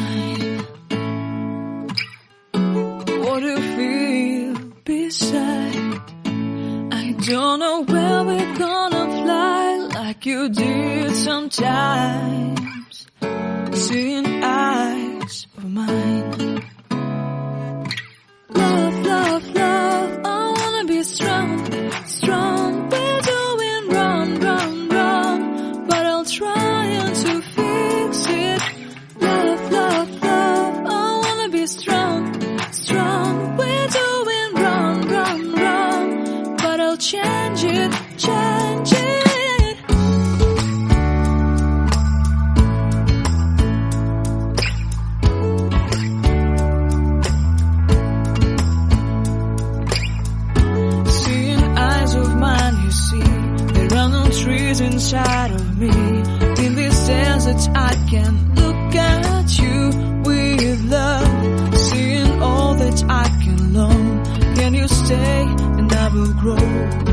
mine. What do you feel beside? I don't know where we're gonna fly like you did sometimes. Seeing eyes of mine. Love, love, love, I wanna be strong, strong. We're doing wrong, wrong, wrong, but I'll try to fix it. Love, love, love, I wanna be strong, strong. We're doing wrong, wrong, wrong, but I'll change it, change it. Trees inside of me. In this desert I can look at you with love. Seeing all that I can learn. Can you stay and I will grow?